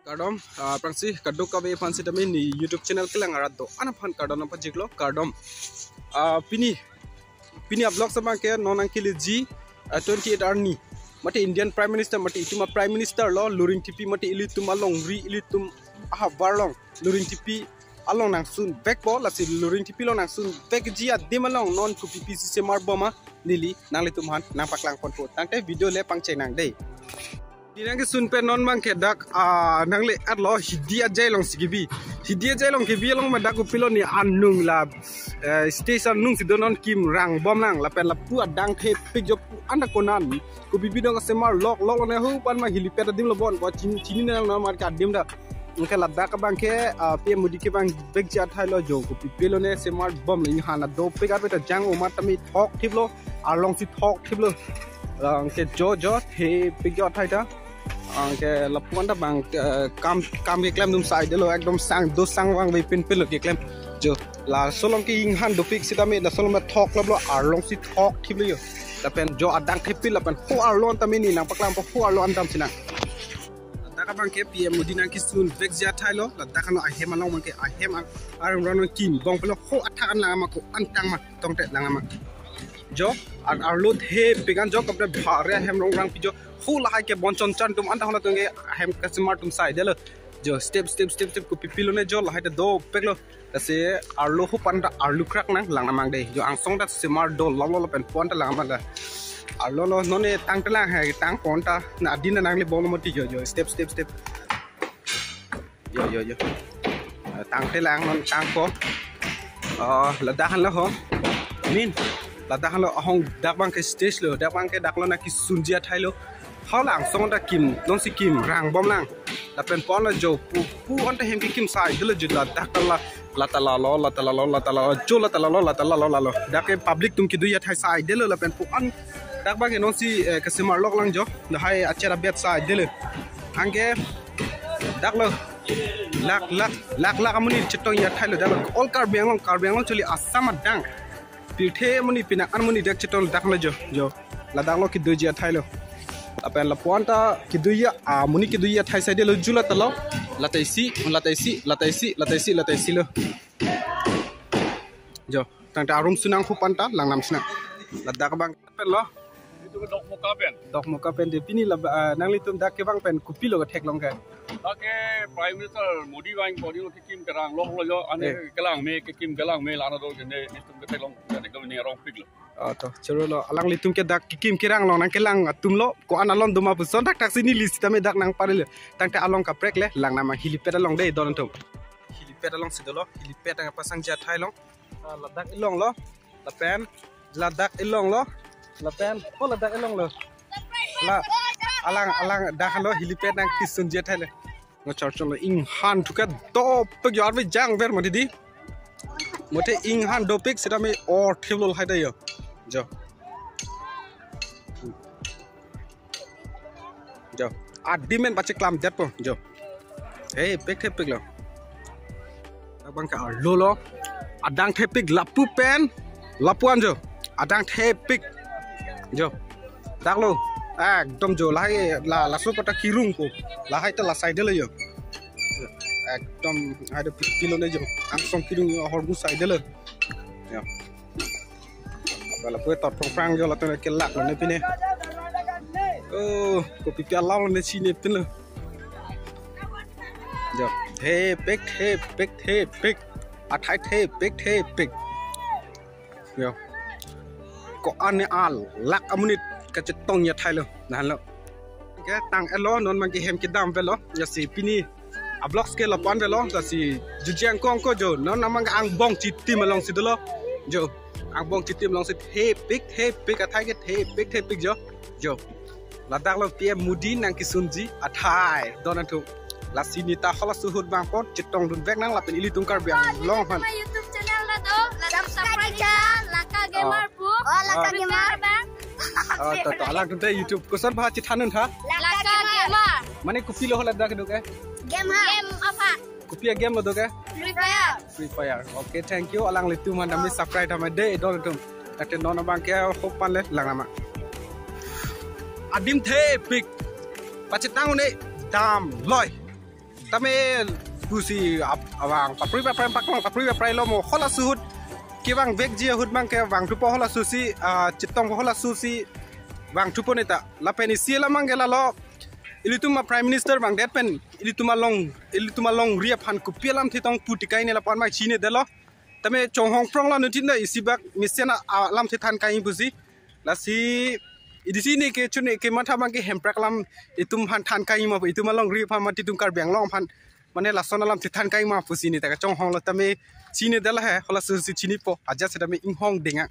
Kardom, prangsi kaduk kabe fansi tami ni YouTube channel kelang arat do. Ana fan kardom apa jiklo kardom. Pini vlog sama ke nonang kili G 28 arni. Mati Indian Prime Minister mati ituma Prime Minister lo luring tipi mati ilitum along ilitum barlong luring tipi along nang sun back ball lasi luring tipi lo nang sun back G adim along non ku pipi si semar boma nili nang litum han nang paklang konpo. Tangte video le pang chenang day. Dinang ke sun pe non bang kedak nang le at lo hidia jailong sigibi hidia jailong ke bielong madak ku pilo ni anung la station nung si donon kim rang bom nang la pen la pu adang the pijop anda konan ku bibi dong semar lok ne hu pan ma hili peta dim lo bon ko chini nang na mar ka dim da ngke la dak bang ke pe mudi ke bang beg ja thai lo jo ku pilo ne semar bom ni hana do pe ga peta jang o matami thok thiblo along si thok thiblo ngke jo the pijot thai da ke lapuan da bang kam ke klem dum sai de lo ekdom sang do sang wang we pin lo ke klem jo la solong ke ing han do pik sitame la solong ma thok lo arlong si thok thiblo yo la pen jo adang thipil la pen hu arlon tamini nang paklam hu arlon dam sina da ka bang ke pm mudina ki sun vek ja thailo la da kano a hema long ke a hema aram ron kim bong pelo hu athan la ma ko antang ma tongte la ma jo arlot he pegan jo kapre bhare hem rong rang pijo full hai ke bonchon chan tum anta hona tunge hem customer tum sai delo jo step ku pipilo ne jo lai do peklo ase arlo hu panda arlu krak nang lang namang de jo angsong da simar do lo pen pon ta lang ma da arlo no no ne tang ta lang hai tang pon ta na din nang le bol moti jo step yo tang te lang non tang ko la da han la ho min la da han lo hong dak bang ke stage lo dak bang ke dak lo na ki sunjia thailo how lang song da kim non si kim rang bom lang la pen pon la jo pu on ta hem ki kim sai de la ju la dak la ta la lo jo la ta lo da ke public tum ki du ya thai sai de la pen pu on dak ba ke non si customer lok lang jo la hai achera bet sai de le ange dak lo lak amuni chitong ya thai lo dak all car beng long chuli asam dang pilthe muni pinak an muni dak chitol dak la jo la dak lo ki du ya thai lo apen la puanta kiduya muni kiduya thai sai de lo jula talo lataisi lo jo tang ta room sunang khupanta langnam sina ladda ka bang pen lo itu dok muka pen de pini la nangli tum dak ke bang pen kupi lo thek long ka ke prime minister modi wang bodi lo kim kerang lo jo ane kelang me kim kelang me lana do ne tum ke thek long ne ko ne rong pik lo to chero lo alang litum ke dak kim kirang long nang kelang tum lo ko analon duma pu son dak sini list tame dak nang paril tang ta along ka prek le lang nama hilipet along de don tum hilipet along sidolo hilipet ang pasang ja thai long la dak ilong lo la pen la dak ilong lo la pen ko la dak ilong lo la alang dak lo hilipet nang kisun ja thai le ngo chorchon lo ing han thuka do pe yor we jang ver ma di mote ing han do pik sita me or thiblo hai da yo jo adimen bache klam det po jo hey pek lo abang ka lo adang the pik lapu pen lapuan jo adang the pik jo dak lo ekdom jo la so pata kirung ko la hai ta la side le yo ekdom ada kilo ne jo angsong kirung hor bu side le yo bala pue tot prang jo la to ke lak lo ne pine ko pipi alang ne sini pin lo jo the pek athai the pek yo ko ane al lak amunit ka chetong ya thai lo nan lo ke tang elo non man ke hem ke dam velo ya si pini a blog scale lo pan velo ta si jujiang kong ko jo non namang ang bong chi tim along si lo jo ang bong chi tim long si the pek athai ke the pek jo la dak lo pm mudi nang ki sunji athai donan thu la sinita khala suhud bang pot chitong dun vek nang la pen ili tung kar biang long han YouTube channel la do la subscribe cha laka gamer pu laka gamer bang to alang tu YouTube ko san bha chithanun tha laka gamer mane kupi lo hala dak do ke game apa kupi game lo do ke free fire okay thank you alang litu man dami subscribe ta de don tum ate non bang ke hopan le langama adim the pik pachitang ne dam loy Tapi pusi awang papri papri paklang papri papri lo mo hola suhut kibang beg jia hut bang ke wang tupo hola susi citong hola susi wang tupo neta lapeni siela mangela lo ilituma prime minister bang depen ilituma long ria phan kupialam thitong putikai ne lapan mai chine delo tame chonghong prong la nutin da isibak misena lam thithan kai busi lasi idisi ni ke chune ke matha bang ke hemprak lam itum han than kai ma itum long ria phan mati tum kar beng long phan mane lasona lam thithan kai ma pusi ni ta chonghong la tame chine dela he hola susi chini po aja se tame inghong denga